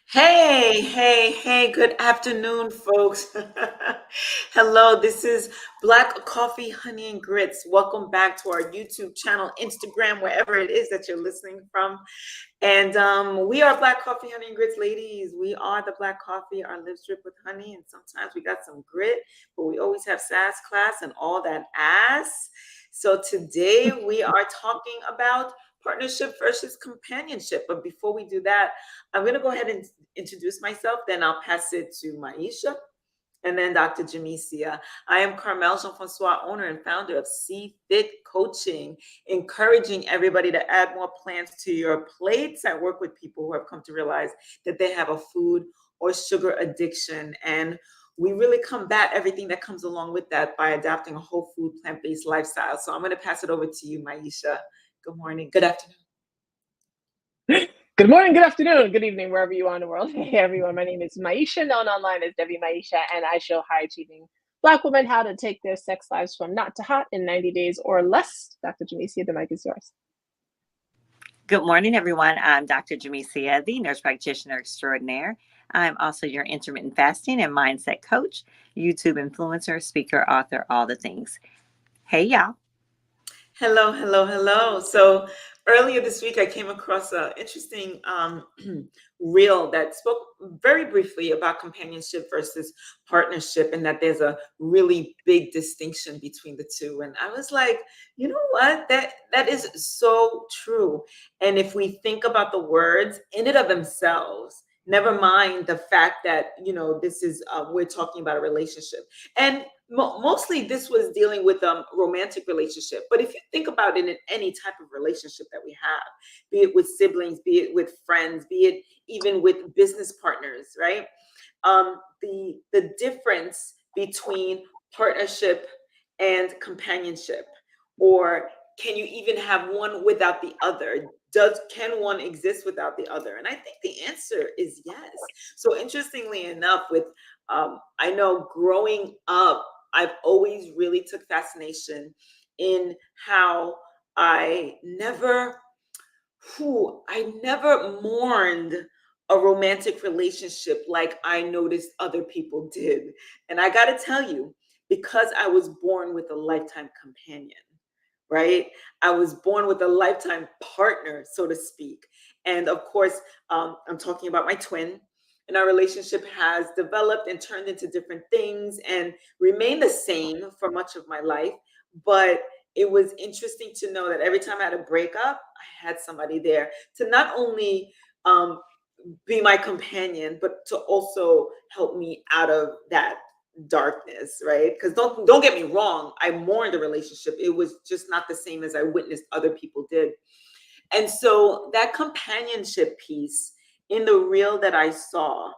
Hey, good afternoon, folks. Hello, this is Black Coffee, Honey, and Grits. Welcome back to our YouTube channel, Instagram, wherever it is that you're listening from. And we are Black Coffee, Honey, and Grits, ladies. We are the Black Coffee, our lips drip with honey, and sometimes we got some grit, but we always have Sass Class and all that ass. So today we are talking about partnership versus companionship. But before we do that, I'm going to go ahead and introduce myself, then I'll pass it to Maisha and then Dr. Jemecia. I am Carmel Jean-Francois, owner and founder of C Fit Coaching, encouraging everybody to add more plants to your plates. I work with people who have come to realize that they have a food or sugar addiction, and we really combat everything that comes along with that by adopting a whole food, plant-based lifestyle. So I'm going to pass it over to you, Maisha. Good morning. Good afternoon. Good morning, good afternoon, good evening, wherever you are in the world. Hey everyone, my name is Maisha, known online as Debbie Maisha, and I show high-achieving Black women how to take their sex lives from not to hot in 90 days or less. Dr. Jemecia, the mic is yours. Good morning, everyone. I'm Dr. Jemecia, the nurse practitioner extraordinaire. I'm also your intermittent fasting and mindset coach, YouTube influencer, speaker, author, all the things. Hey, y'all. Hello. So earlier this week, I came across an interesting reel that spoke very briefly about companionship versus partnership, and that there's a really big distinction between the two. And I was like, you know what? That is so true. And if we think about the words in and of themselves, never mind the fact that this is we're talking about a relationship, and mostly this was dealing with romantic relationship. But if you think about it, in any type of relationship that we have, be it with siblings, be it with friends, be it even with business partners, right? The difference between partnership and companionship, or can you even have one without the other? Can one exist without the other? And I think the answer is yes. So interestingly enough, with I know growing up, I've always really took fascination in how I never mourned a romantic relationship like I noticed other people did. And I got to tell you, because I was born with a lifetime companion, right? I was born with a lifetime partner, so to speak. And of course, I'm talking about my twin. And our relationship has developed and turned into different things and remained the same for much of my life. But it was interesting to know that every time I had a breakup, I had somebody there to not only um, be my companion, but to also help me out of that darkness, right? Because don't get me wrong, I mourned the relationship. It was just not the same as I witnessed other people did. And so that companionship piece in the reel that I saw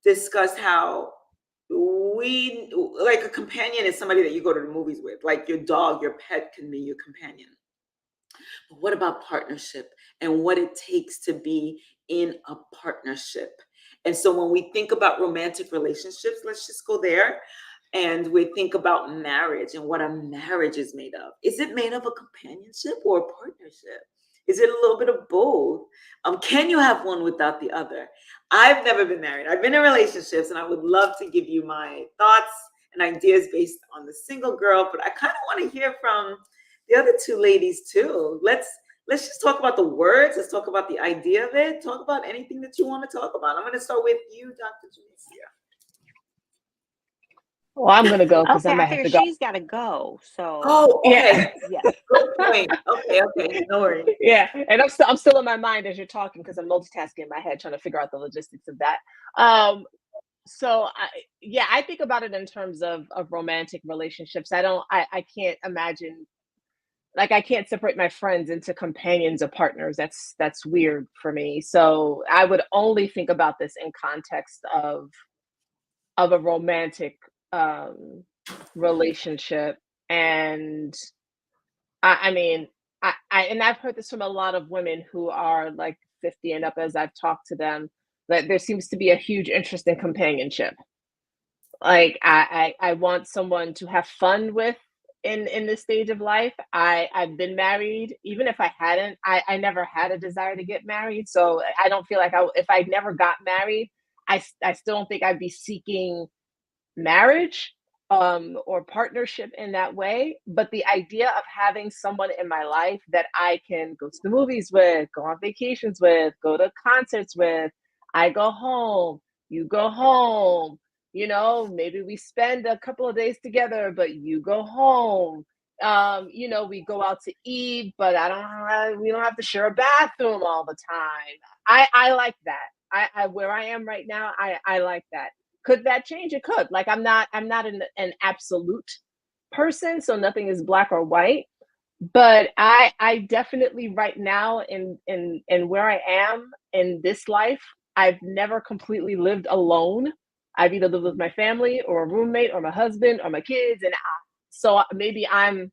discussed how we, like, a companion is somebody that you go to the movies with, like your dog, your pet can be your companion. But what about partnership and what it takes to be in a partnership? And so when we think about romantic relationships, let's just go there. And we think about marriage and what a marriage is made of. Is it made of a companionship or a partnership? Is it a little bit of both? Can you have one without the other? I've never been married. I've been in relationships, and I would love to give you my thoughts and ideas based on the single girl, but I kind of want to hear from the other two ladies too. Let's just talk about the words. Let's talk about the idea of it. Talk about anything that you want to talk about. I'm going to start with you, Dr. Jemecia. Well, I'm going to go because Okay, I I might have figure to go. she's got to go. So, Oh, okay. yeah. Good point. Okay. No worries. Yeah, and I'm still in my mind as you're talking because I'm multitasking in my head trying to figure out the logistics of that. Um, I think about it in terms of romantic relationships. I can't imagine, like, I can't separate my friends into companions or partners. That's weird for me. So I would only think about this in context of a romantic um relationship. And I mean, and I've heard this from a lot of women who are like 50 and up, as I've talked to them, that there seems to be a huge interest in companionship. Like, I want someone to have fun with in this stage of life. I've been married. Even if I hadn't, I never had a desire to get married. So I don't feel like if I never got married, I still don't think I'd be seeking marriage or partnership in that way. But the idea of having someone in my life that I can go to the movies with, go on vacations with, go to concerts with, I go home, you go home, maybe we spend a couple of days together, but you go home. We go out to eat, but we don't have to share a bathroom all the time. I like that. I where I am right now, I like that. Could that change? It could. Like I'm not an absolute person, so nothing is black or white. But I definitely right now in where I am in this life, I've never completely lived alone. I've either lived with my family or a roommate or my husband or my kids, and so maybe I'm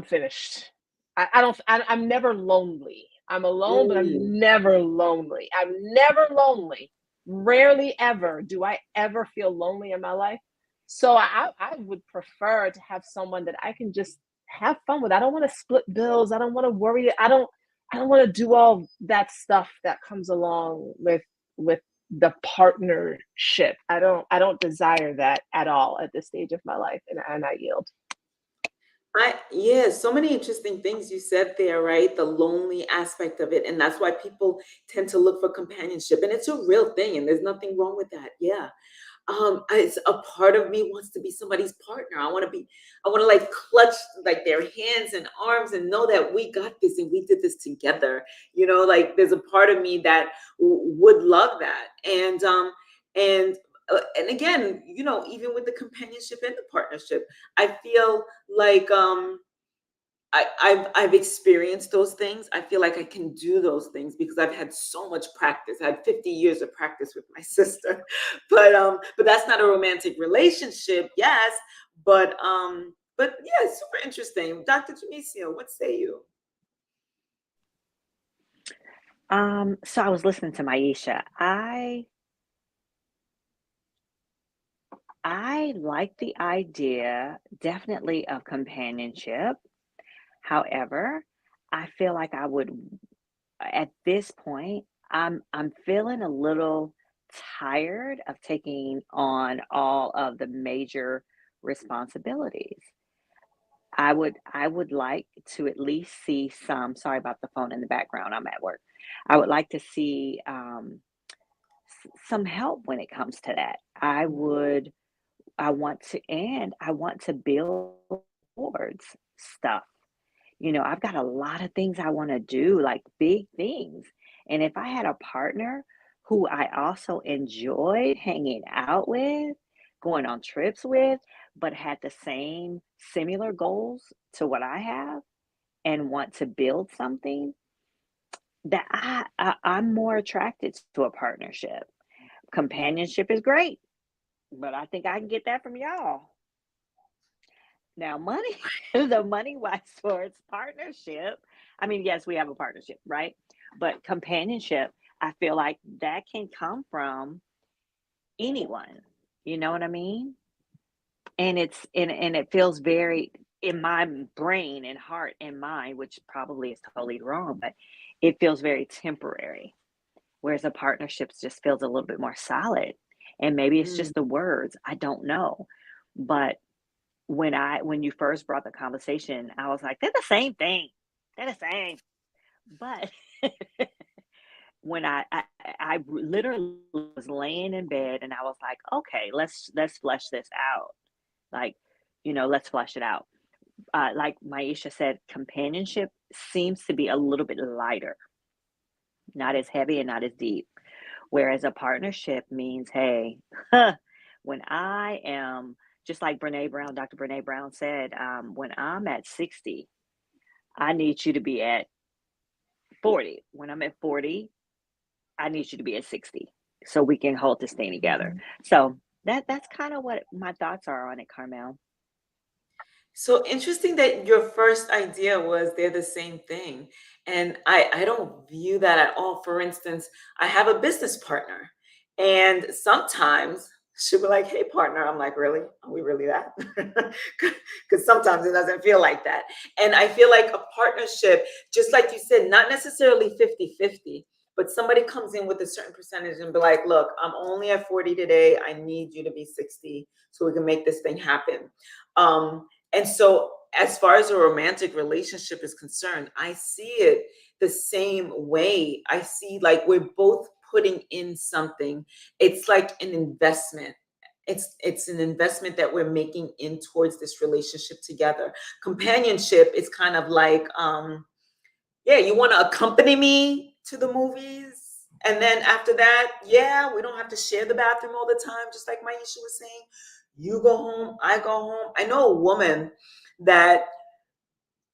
finished. I'm never lonely. I'm alone, but Mm. I'm never lonely. I'm never lonely. Rarely ever do I ever feel lonely in my life. So I would prefer to have someone that I can just have fun with. I don't want to split bills. I don't want to worry. I don't want to do all that stuff that comes along with the partnership. I don't desire that at all at this stage of my life, and I yield. Yeah, so many interesting things you said there, right? The lonely aspect of it. And that's why people tend to look for companionship. And it's a real thing, and there's nothing wrong with that. Yeah. It's a part of me wants to be somebody's partner. I want to like clutch like their hands and arms and know that we got this and we did this together. Like there's a part of me that would love that. And again, even with the companionship and the partnership, I feel like I've experienced those things. I feel like I can do those things because I've had so much practice. I had 50 years of practice with my sister. But that's not a romantic relationship, yes. But yeah, super interesting. Dr. Jamecia, what say you? So I was listening to Maisha. I like the idea definitely of companionship. However, I feel like I would at this point, I'm feeling a little tired of taking on all of the major responsibilities. I would like to at least see some, sorry about the phone in the background, I'm at work. I would like to see some help when it comes to that. I want to build towards stuff. I've got a lot of things I want to do, like big things. And if I had a partner who I also enjoyed hanging out with, going on trips with, but had the same similar goals to what I have and want to build something, that I'm more attracted to a partnership. Companionship is great, but I think I can get that from y'all. Now, money, the money wise towards partnership. I mean, yes, we have a partnership, right? But companionship, I feel like that can come from anyone. You know what I mean? And it feels very in my brain and heart and mind, which probably is totally wrong, but it feels very temporary. Whereas a partnership just feels a little bit more solid. And maybe it's Mm. just the words. I don't know. But when you first brought the conversation, I was like, they're the same thing. They're the same. But when I literally was laying in bed and I was like, okay, let's flesh this out. Like, let's flesh it out. Like Maisha said, companionship seems to be a little bit lighter, not as heavy and not as deep. Whereas a partnership means, hey, when I am just like Dr. Brene Brown said, when I'm at 60, I need you to be at 40. When I'm at 40, I need you to be at 60 so we can hold this thing together. So that's kind of what my thoughts are on it, Carmel. So interesting that your first idea was they're the same thing. And I don't view that at all. For instance, I have a business partner, and sometimes she'll be like, hey, partner. I'm like, really? Are we really that? Because sometimes it doesn't feel like that. And I feel like a partnership, just like you said, not necessarily 50-50, but somebody comes in with a certain percentage and be like, look, I'm only at 40 today. I need you to be 60 so we can make this thing happen. And so as far as a romantic relationship is concerned, I see it the same way. I see like we're both putting in something. It's like an investment. It's an investment that we're making in towards this relationship together. Companionship is kind of like, yeah, you want to accompany me to the movies. And then after that, yeah, we don't have to share the bathroom all the time, just like Maisha was saying. You go home, I go home. I know a woman that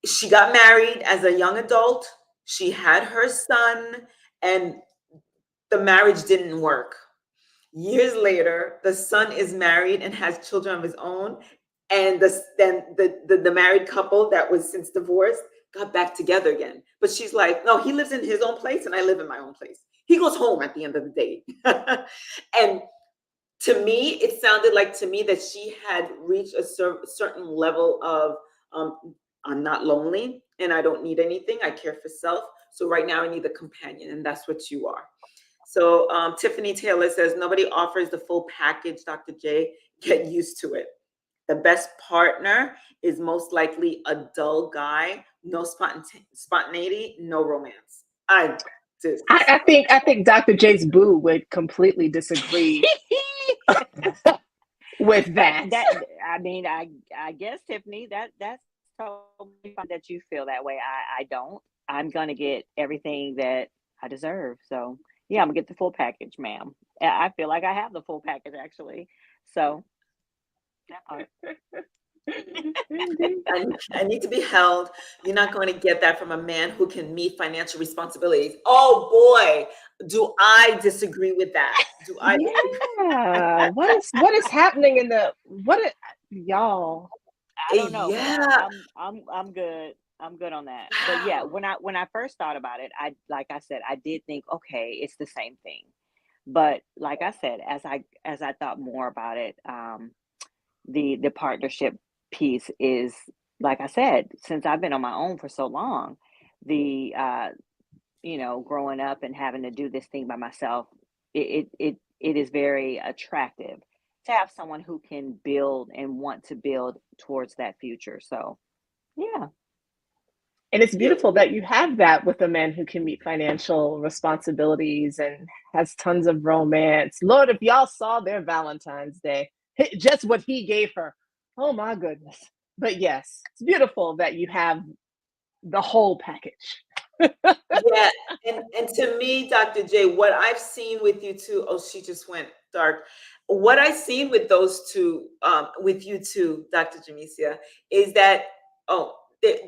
she got married as a young adult. She had her son, and the marriage didn't work. Years later, the son is married and has children of his own. And the married couple that was since divorced got back together again. But she's like, no, he lives in his own place and I live in my own place. He goes home at the end of the day. And to me, it sounded like to me that she had reached a certain level of, I'm not lonely and I don't need anything. I care for self. So right now I need a companion, and that's what you are. So Tiffany Taylor says, nobody offers the full package, Dr. J. Get used to it. The best partner is most likely a dull guy, no spontaneity, no romance. I think Dr. J's boo would completely disagree with that. I mean, I guess, Tiffany, that's totally fine that you feel that way. I don't. I'm gonna get everything that I deserve. So yeah, I'm gonna get the full package, ma'am. I feel like I have the full package actually. So that part. I need to be held. You're not going to get that from a man who can meet financial responsibilities. Oh boy, do I disagree with that? Do I? Yeah. What is happening in the y'all? I don't know, Yeah. but I'm good. I'm good on that. But yeah, when I first thought about it, like I said, I did think, okay, it's the same thing. But like I said, as I thought more about it, the partnership piece is, like I said, since I've been on my own for so long, the growing up and having to do this thing by myself, it is very attractive to have someone who can build and want to build towards that future. So yeah. And it's beautiful that you have that with a man who can meet financial responsibilities and has tons of romance. Lord, if y'all saw their Valentine's Day, just what he gave her. Oh my goodness. But yes, it's beautiful that you have the whole package. Yeah, and to me, Dr. J, what I've seen with you two, oh, she just went dark. What I've seen with those two, with you two, Dr. Jemecia, is that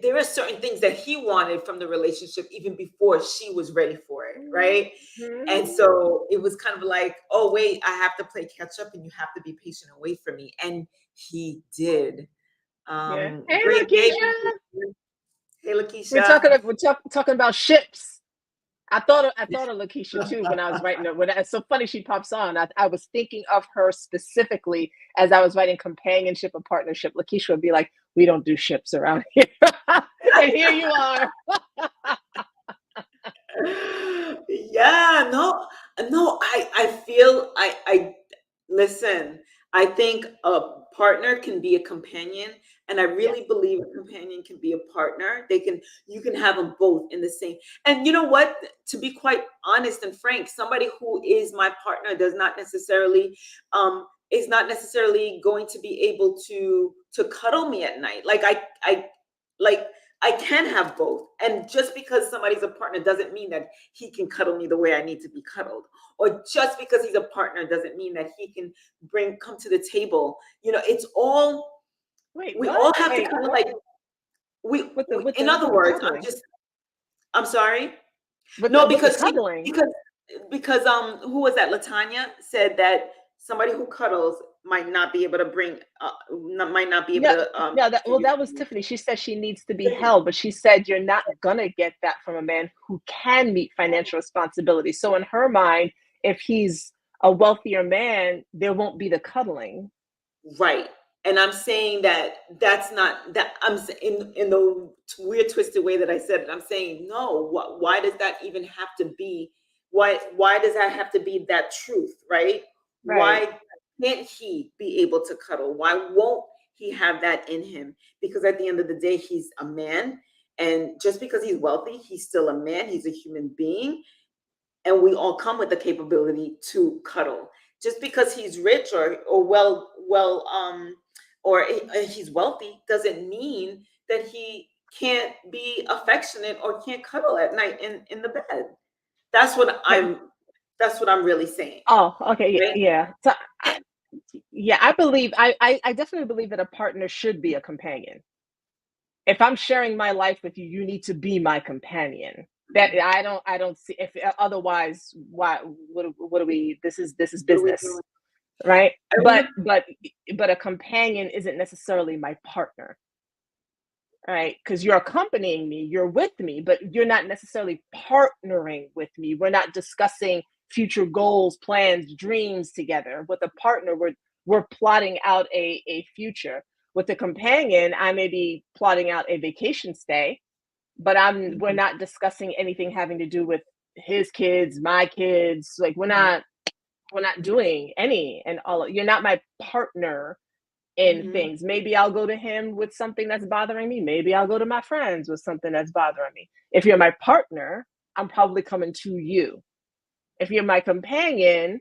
there are certain things that he wanted from the relationship even before she was ready for it, right? And so it was kind of like, oh wait, I have to play catch up, and you have to be patient and wait for me, and he did. Yeah. Hey, Great day. Lakeisha. Hey, We're Lakeisha. talking about ships. I thought of Lakeisha too when I was writing it. It's so funny she pops on. I was thinking of her specifically as I was writing companionship or partnership. Lakeisha would be like, "We don't do ships around here," and here you are. Yeah, no, I feel I listen. I think a partner can be a companion, and I really believe a companion can be a partner. You can have them both in the same. And you know what? To be quite honest and frank, somebody who is my partner does not necessarily is not necessarily going to be able to cuddle me at night. Like I can have both. And just because somebody's a partner doesn't mean that he can cuddle me the way I need to be cuddled. Or just because he's a partner doesn't mean that he can come to the table. It's all we all have to kind of like in other words, I'm sorry. No, because who was that? Latanya said that somebody who cuddles might not be able to that was Tiffany. She said she needs to be held, but she said you're not gonna get that from a man who can meet financial responsibility. So in her mind, if he's a wealthier man, there won't be the cuddling. Right. And I'm saying that's not that. I'm in the weird twisted way that I said it. I'm saying no. Why does that even have to be Why does that have to be that truth, right? Right. Why can't he be able to cuddle? Why won't he have that in him? Because at the end of the day, he's a man. And just because he's wealthy, he's still a man. He's a human being. And we all come with the capability to cuddle. Just because he's rich or or he's wealthy doesn't mean that he can't be affectionate or can't cuddle at night in the bed. That's what But I'm that's what I'm really saying, oh, okay, right? yeah. So yeah, I believe I definitely believe that a partner should be a companion. If I'm sharing my life with you, you need to be my companion. That I don't see if otherwise why what do we this is What are we business, doing? right? I But remember. but a companion isn't necessarily my partner, right? Because you're accompanying me, you're with me, but you're not necessarily partnering with me. We're not discussing future goals, plans, dreams together. With a partner, we're plotting out a future. With a companion, I may be plotting out a vacation stay, but I'm we're Mhm, not discussing anything having to do with his kids, my kids. Like mhm, we're not doing any and all. You're not my partner in mhm. things. Maybe I'll go to him with something that's bothering me. Maybe I'll go to my friends with something that's bothering me. If you're my partner, I'm probably coming to you. If you're my companion,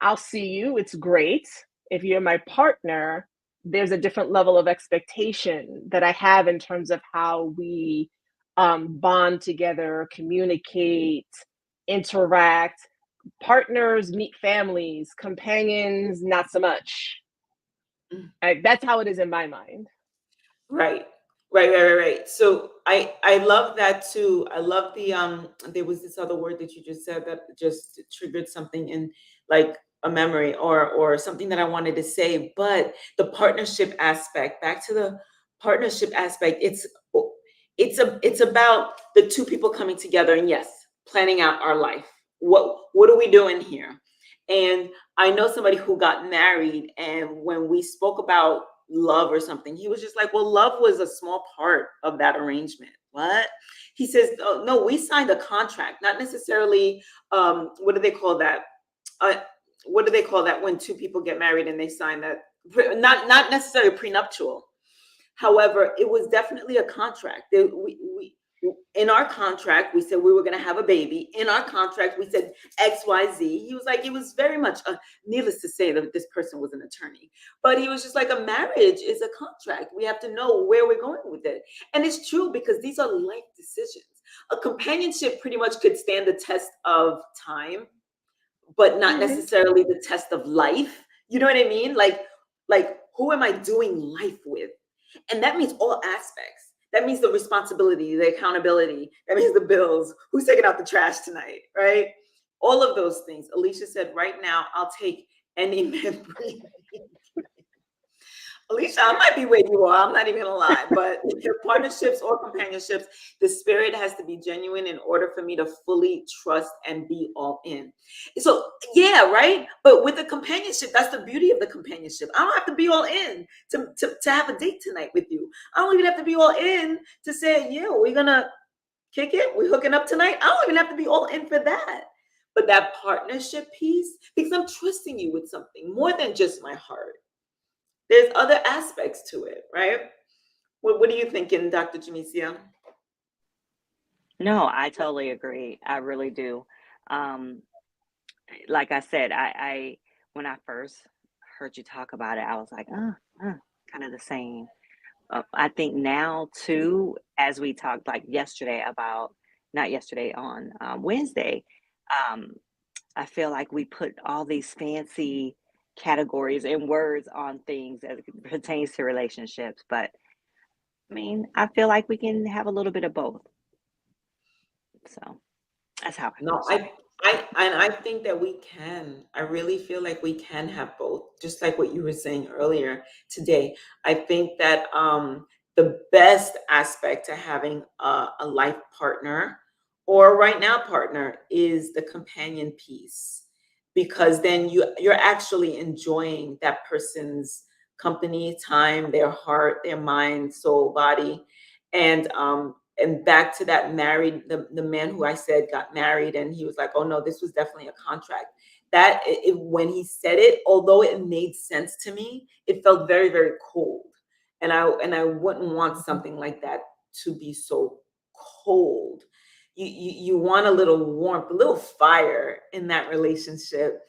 I'll see you. It's great. If you're my partner, there's a different level of expectation that I have in terms of how we bond together, communicate, interact. Partners meet families, companions, not so much. Mm. That's how it is in my mind. Right. Right. So I love that too. I love there was this other word that you just said that just triggered something in like a memory or something that I wanted to say, but the partnership aspect, back to the partnership aspect, it's about the two people coming together and yes, planning out our life. What are we doing here? And I know somebody who got married, and when we spoke about love or something, he was just like, well, love was a small part of that arrangement. What? He says, oh, no, we signed a contract, not necessarily, what do they call that? Uh, what do they call that when two people get married and they sign that? Not necessarily prenuptial. However, it was definitely a contract. In our contract, we said we were going to have a baby. In our contract, we said XYZ. He was like, it was very much, needless to say, that this person was an attorney. But he was just like, a marriage is a contract. We have to know where we're going with it. And it's true because these are life decisions. A companionship pretty much could stand the test of time, but not Mhm. necessarily the test of life. You know what I mean? Like who am I doing life with? And that means all aspects. That means the responsibility, the accountability. That means the bills. Who's taking out the trash tonight, right? All of those things. Alicia said, right now, I'll take any man breathing. Alicia, I might be where you are. I'm not even gonna lie, but partnerships or companionships, the spirit has to be genuine in order for me to fully trust and be all in. So yeah, right. But with the companionship, that's the beauty of the companionship. I don't have to be all in to have a date tonight with you. I don't even have to be all in to say, yeah, we're gonna kick it. We're hooking up tonight. I don't even have to be all in for that. But that partnership piece, because I'm trusting you with something more than just my heart. There's other aspects to it, right? What are you thinking, Dr. Jamecia? No, I totally agree. I really do. Um, like I said, I when I first heard you talk about it, I was like, kind of the same. I think now too, as we talked like yesterday about, not yesterday on Wednesday, um, I feel like we put all these fancy categories and words on things as it pertains to relationships. But I mean, I feel like we can have a little bit of both. So that's how I No, feel. I think that we can. I really feel like we can have both, just like what you were saying earlier today. I think that the best aspect to having a life partner or right now partner is the companion piece, because then you're actually enjoying that person's company, time, their heart, their mind, soul, body, and and back to that married, the man who I said got married, and he was like, oh no, this was definitely a contract. That when he said it, although it made sense to me, it felt very, very cold. And I wouldn't want something like that to be so cold. You want a little warmth, a little fire in that relationship,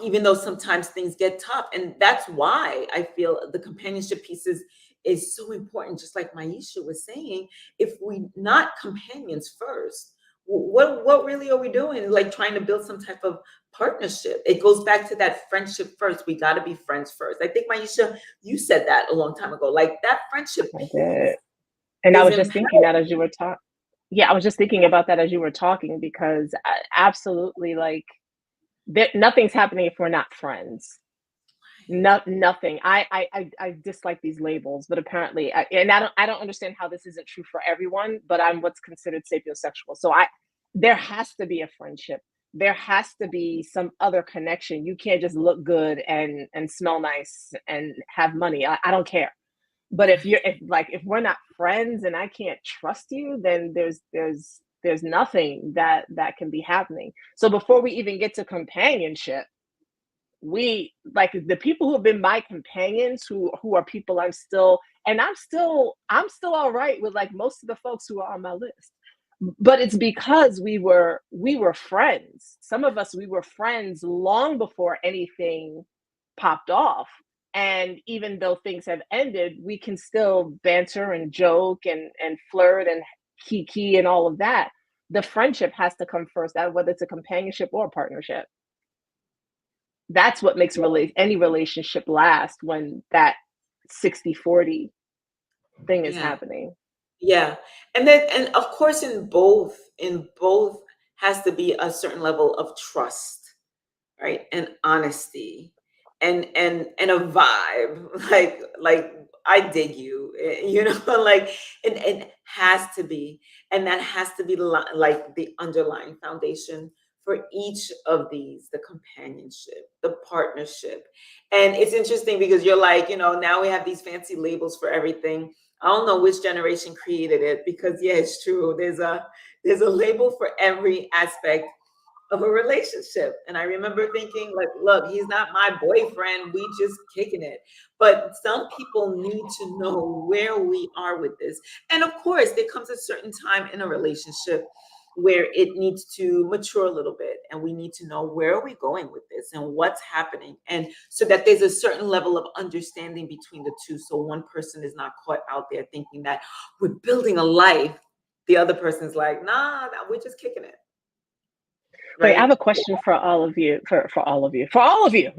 even though sometimes things get tough. And that's why I feel the companionship is so important. Just like Maisha was saying, if we not companions first, what really are we doing? Like trying to build some type of partnership. It goes back to that friendship first. We got to be friends first. I think Maisha, you said that a long time ago. Like that friendship I piece did. And I is was just thinking that imperative. as you were talking. Yeah, I was just thinking about that as you were talking, because absolutely, like, nothing's happening if we're not friends. Nothing. I dislike these labels, but apparently, and I don't understand how this isn't true for everyone. But I'm what's considered sapiosexual, so there has to be a friendship. There has to be some other connection. You can't just look good and smell nice and have money. I don't care. But if we're not friends and I can't trust you, then there's nothing that can be happening. So before we even get to companionship, we like the people who have been my companions, who are people I'm still all right with, like, most of the folks who are on my list. But it's because we were friends. Some of us, we were friends long before anything popped off. And even though things have ended, we can still banter and joke and flirt and kiki and all of that. The friendship has to come first, whether it's a companionship or a partnership. That's what makes any relationship last, when that 60/40 thing is Yeah. happening. Yeah. And of course in both has to be a certain level of trust, right? And honesty and a vibe. Like I dig you, like and it has to be. And that has to be like the underlying foundation for each of these, the companionship, the partnership. And it's interesting because you're like, now we have these fancy labels for everything. I don't know which generation created it, because yeah, it's true. There's a label for every aspect of a relationship. And I remember thinking, like, look, he's not my boyfriend. We just kicking it. But some people need to know where we are with this. And of course, there comes a certain time in a relationship where it needs to mature a little bit, and we need to know where are we going with this and what's happening, and so that there's a certain level of understanding between the two, so one person is not caught out there thinking that we're building a life, the other person's like, nah, we're just kicking it, Wait, I have right? a question for all of you, for all of you, for all of you,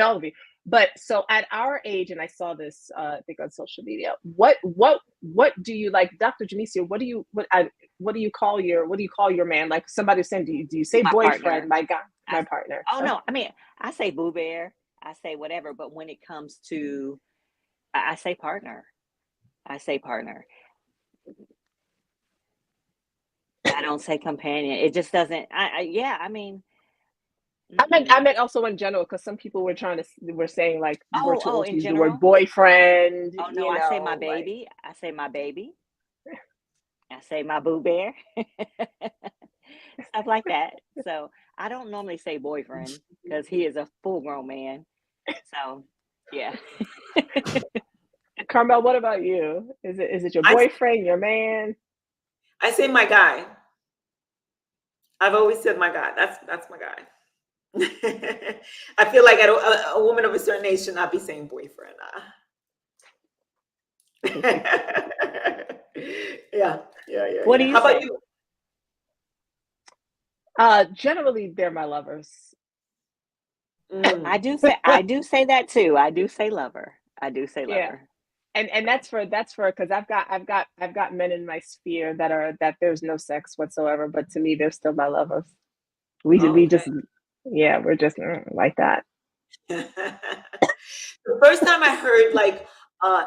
all of you. But so at our age, and I saw this, I think on social media. What do you like, Dr. Jemecia? What do you call your man? Like, somebody was saying, do you say My boyfriend, partner. my guy, I, my partner? oh Okay. no, I mean I say boo bear, I say whatever, but when it comes to I say partner. I say partner. I don't say companion. It just doesn't. Yeah. I mean, I mm-mm. meant also in general, because some people were saying, like, we're too Oh, old to in use the word general. boyfriend, Oh no, I say my like. baby. I say my baby. I say my boo bear. Stuff like that. So I don't normally say boyfriend because he is a full grown man. So yeah. Carmel, what about you? Is it your I boyfriend, your man? I say my guy. I've always said my guy. That's my guy. I feel like a woman of a certain age should not be saying boyfriend. Yeah, yeah, yeah, What do yeah. you How about say? you? Generally, they're my lovers. Mm. I do say that too. I do say lover. I do say Yeah, lover. and So that's for because I've got men in my sphere that there's no sex whatsoever, but to me, they're still my lovers. We Okay. just, yeah, we're just like that. The first time I heard like a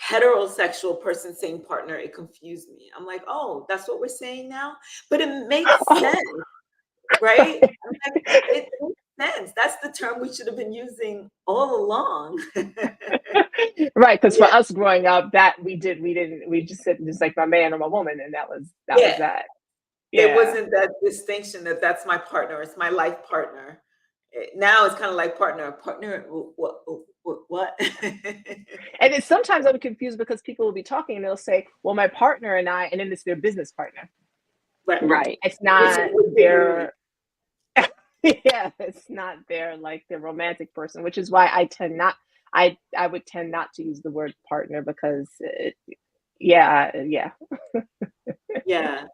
heterosexual person saying partner, it confused me. I'm like, oh, that's what we're saying now? But it makes sense, right? I'm like, it makes sense. That's the term we should have been using all along. Right, because for Yeah, us growing up, that we just said just like my man or my woman, and that was yeah. that. It Yeah. wasn't that distinction that that's my partner, it's my life partner. Now it's kind of like partner, what? And it's sometimes I'm confused because people will be talking and they'll say, "Well, my partner and I," and then it's their business partner. Right. Right. It's Which not would be me. their yeah, it's not their like their romantic person, which is why I would tend not to use the word partner because yeah. Yeah.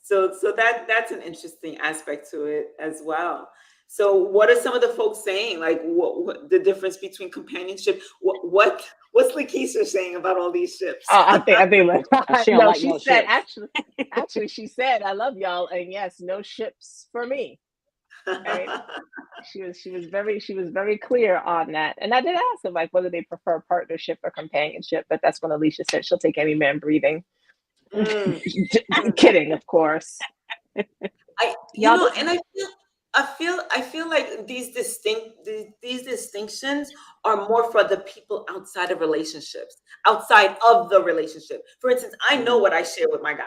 So that's an interesting aspect to it as well. So what are some of the folks saying? Like what the difference between companionship? What's Lakeisha saying about all these ships? I think She don't no, like she no said ships. actually she said I love y'all and yes, no ships for me. Right? She was very clear on that. And I did ask them like whether they prefer partnership or companionship, but that's when Alicia said she'll take any man breathing. Mm, mm. Kidding, of course. Y'all, this And I feel like these distinctions are more for the people outside of relationships, outside of the relationship. For instance, I know Mhm. what I share with my guy.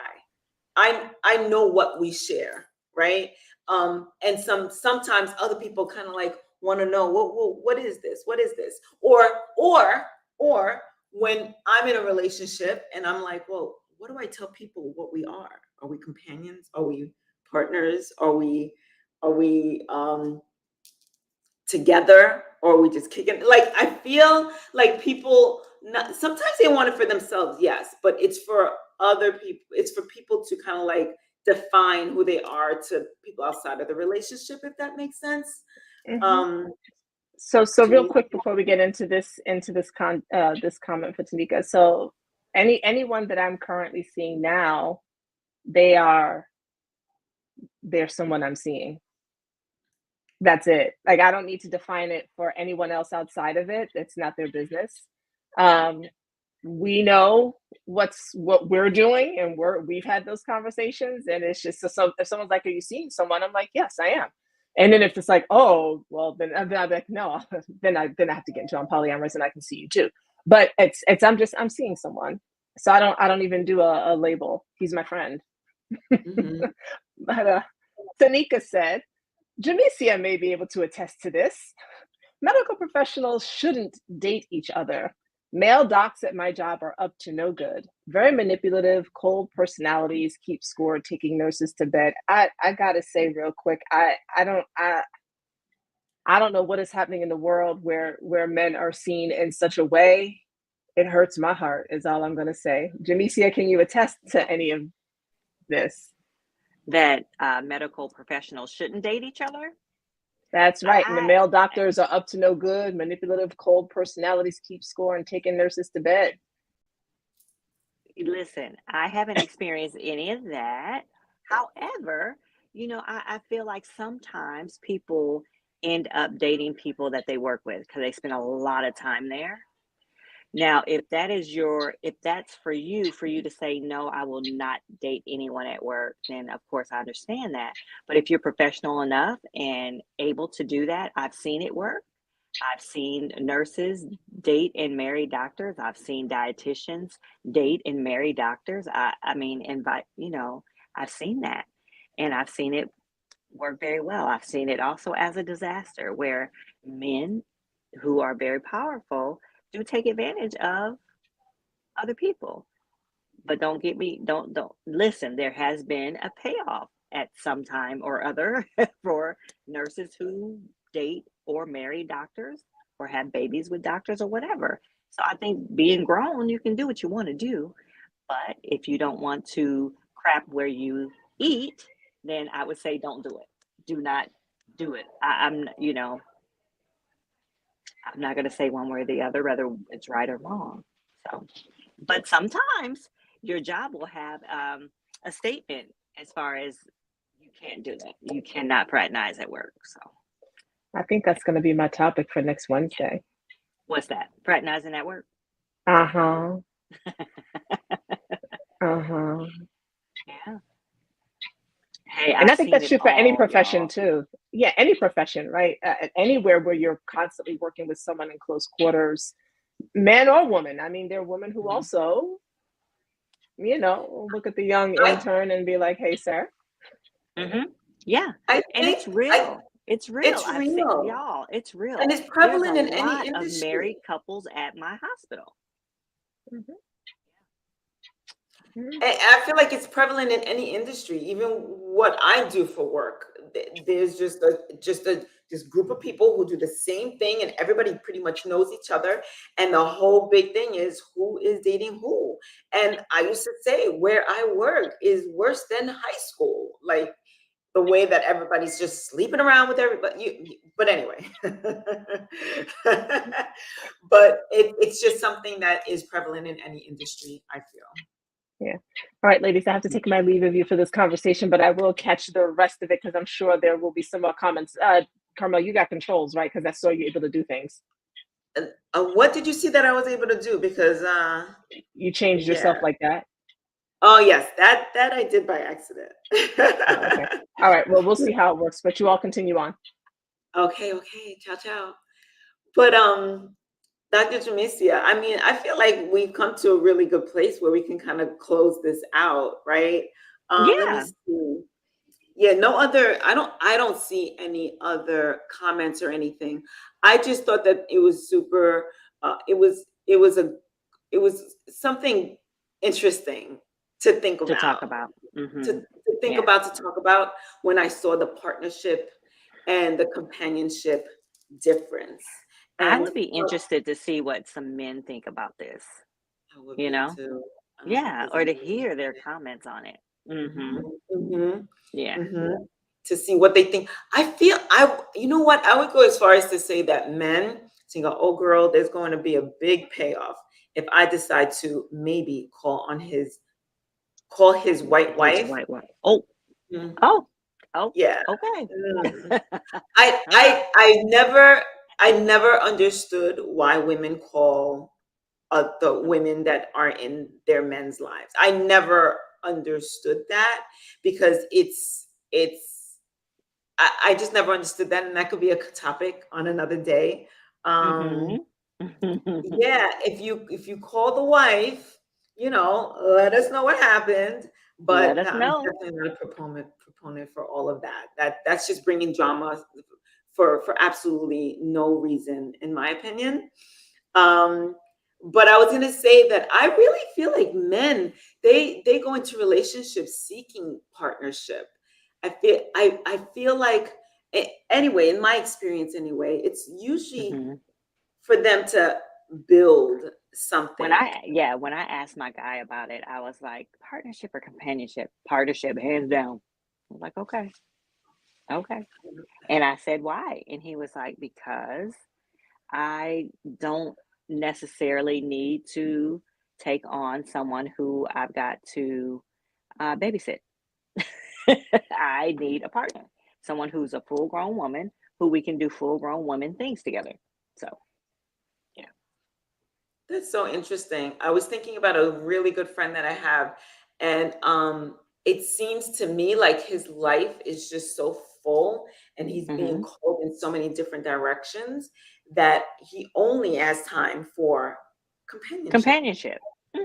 I know what we share, right? And sometimes other people kind of like want to know what is this? What is this? Or when I'm in a relationship and I'm like, well, what do I tell people what we are? Are we companions? Are we partners? Are we together, or are we just kicking? Like I feel like people not, sometimes they want it for themselves, yes, but it's for other people. It's for people to kind of like define who they are to people outside of the relationship, if that makes sense. Mhm. Um, So real Jimmy. quick before we get into this comment for Tanika. So anyone that I'm currently seeing now, they are they're someone I'm seeing. That's it. Like I don't need to define it for anyone else outside of it. It's not their business. Um, we know what we're doing, and we've had those conversations, and it's just so if someone's like, "Are you seeing someone?" I'm like, "Yes, I am." And then if it's like, "Oh, well," then I'm like, "No," then I have to get into on polyamorous, and I can see you too. But it's I'm seeing someone, so I don't even do a label. He's my friend. Mhm. But Tanika said. Jemecia may be able to attest to this. Medical professionals shouldn't date each other. Male docs at my job are up to no good. Very manipulative, cold personalities, keep score, taking nurses to bed. I gotta say real quick, I don't know what is happening in the world where men are seen in such a way. It hurts my heart, is all I'm gonna say. Jamecia, can you attest to any of this? that medical professionals shouldn't date each other. That's right. And the I, male doctors are up to no good, manipulative, cold personalities keep score and taking nurses to bed. listen, I haven't experienced any of that. However, I feel like sometimes people end up dating people that they work with because they spend a lot of time there. Now, if that's for you to say, no, I will not date anyone at work, then of course I understand that. But if you're professional enough and able to do that, I've seen it work. I've seen nurses date and marry doctors. I've seen dietitians date and marry doctors. I mean, invite, I've seen that, and I've seen it work very well. I've seen it also as a disaster where men who are very powerful do take advantage of other people. But don't listen. There has been a payoff at some time or other for nurses who date or marry doctors or have babies with doctors or whatever. So I think being grown, you can do what you want to do. But if you don't want to crap where you eat, then I would say don't do it. Do not do it. I'm not going to say one way or the other, whether it's right or wrong. So, but sometimes your job will have a statement as far as you can't do that. You cannot fraternize at work. So, I think that's going to be my topic for next Wednesday. what's that? Fraternizing at work? Uh huh. Uh huh. Yeah. Hey, And I've I think seen that's it true for any all, profession y'all. too. Yeah, any profession, right? Anywhere where you're constantly working with someone in close quarters, man or woman. I mean, there are women who Mhm. also, look at the young I intern and be like, "Hey, sir." Hmm. Yeah, I and it's think I real. It's real. it's I've seen real y'all. It's and real. it's There's a prevalent in any lot of industry. married couples at my hospital. Mhm, mhm. I feel like it's prevalent in any industry, even what I do for work. There's just a this group of people who do the same thing, and everybody pretty much knows each other. And the whole big thing is who is dating who. And I used to say where I work is worse than high school. Like the way that everybody's just sleeping around with everybody. But anyway, but it's just something that is prevalent in any industry, I feel. Yeah. All right, ladies, I have to take my leave of you for this conversation, but I will catch the rest of it because I'm sure there will be some more comments. Carmel, you got controls, right? Because I saw you able to do things. What did you see that I was able to do? Because You changed yourself yeah. like that. Oh yes, that I did by accident. Oh, okay. All right. Well, we'll see how it works, but you all continue on. Okay, okay. Ciao, ciao. But Dr. Jamecia, I mean, I feel like we've come to a really good place where we can kind of close this out, right? Let me Yeah. see. Yeah, no other, I don't see any other comments or anything. I just thought that it was super it was something interesting to think To about talk about. Hmm. to Yeah. talk about when I saw the partnership and the companionship difference. I And would be interested to see what some men think about this, I would you be know? too. I don't think Yeah, there's or any to way hear their comments on it. Hmm. hmm Yeah. hmm to see what they think. You know what? I would go as far as to say that men think, oh, girl, there's going to be a big payoff if I decide to maybe call his white His wife. white wife. Oh, Mm, oh, oh, yeah. okay. Mm. I, All right. I, I never, I never understood why women call the women that are in their men's lives. I never understood that because I just never understood that, and that could be a topic on another day. Um, Hmm. yeah, if you call the wife, let us know what happened. Let But us I'm know. definitely not a proponent for all of that. That's just bringing drama for absolutely no reason, in my opinion. Um, but I was gonna say that I really feel like men they go into relationships seeking partnership. I feel like anyway, in my experience anyway, it's usually Hmm. for them to build something. When I asked my guy about it, I was like, partnership or companionship? Partnership, hands down. I was like, okay, okay. And I said, why? And he was like, because I don't necessarily need to take on someone who I've got to babysit. I need a partner, someone who's a full grown woman who we can do full grown woman things together. So, yeah. That's so interesting. I was thinking about a really good friend that I have, and it seems to me like his life is just so full, and he's being Hmm. called in so many different directions that he only has time for companionship. Companionship. Hmm.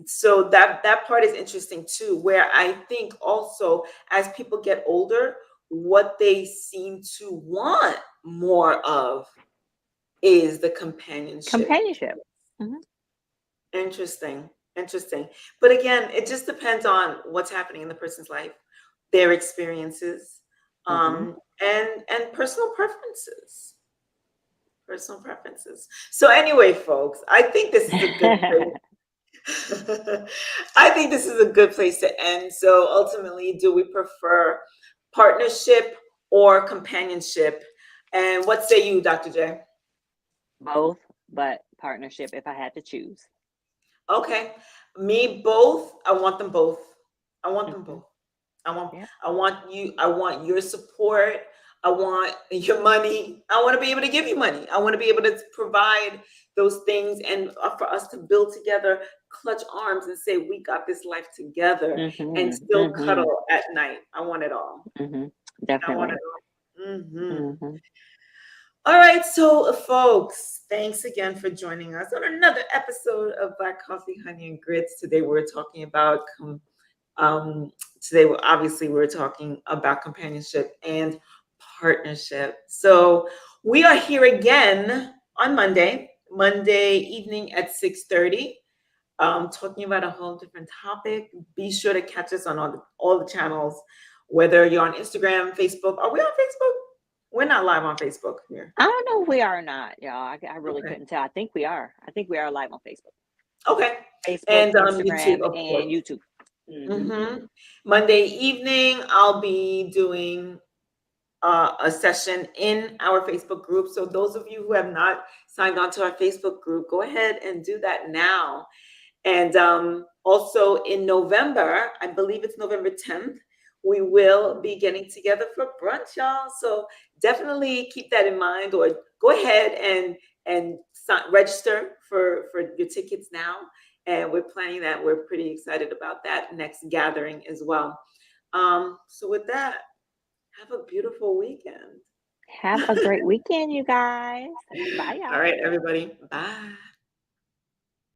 So that part is interesting too, where I think also as people get older, what they seem to want more of is the companionship. Companionship. Hmm. Interesting. Interesting. But again, it just depends on what's happening in the person's life, their experiences, Hmm. and personal preferences. Personal preferences. So anyway, folks, I think this is a good place. I think this is a good place to end. So ultimately, do we prefer partnership or companionship? And what say you, Dr. J? Both, but partnership if I had to choose. Okay. Me both. I want them both. I want them Hmm. both. I want Yep. I want your support. I want your money. I want to be able to give you money. I want to be able to provide those things and for us to build together clutch arms and say, we got this life together, and Mm-hmm. still Mm-hmm. cuddle at night. I want it all. Mm-hmm. I want Definitely. it all. Mm-hmm. All right, so folks, thanks again for joining us on another episode of Black Coffee, Honey, and Grits. Today we're talking about um, obviously we're talking about companionship and partnership. So we are here again on Monday evening at 6:30, talking about a whole different topic. Be sure to catch us on all the channels, whether you're on Instagram, Facebook. Are we on Facebook? We're not live on Facebook here. I don't know if we are or not, y'all. I really Okay. couldn't tell. I think we are. I think we are live on Facebook, Okay. Facebook, And YouTube, Instagram, of and course. YouTube. Mm-hmm. Monday evening, I'll be doing a session in our Facebook group. So those of you who have not signed on to our Facebook group, go ahead and do that now. And also in November, I believe it's November 10th, we will be getting together for brunch, y'all. So definitely keep that in mind, or go ahead and register for your tickets now. And we're planning that. We're pretty excited about that next gathering as well. So with that, have a beautiful weekend. Have a great weekend, you guys. Bye, All y'all. right, everybody. Bye.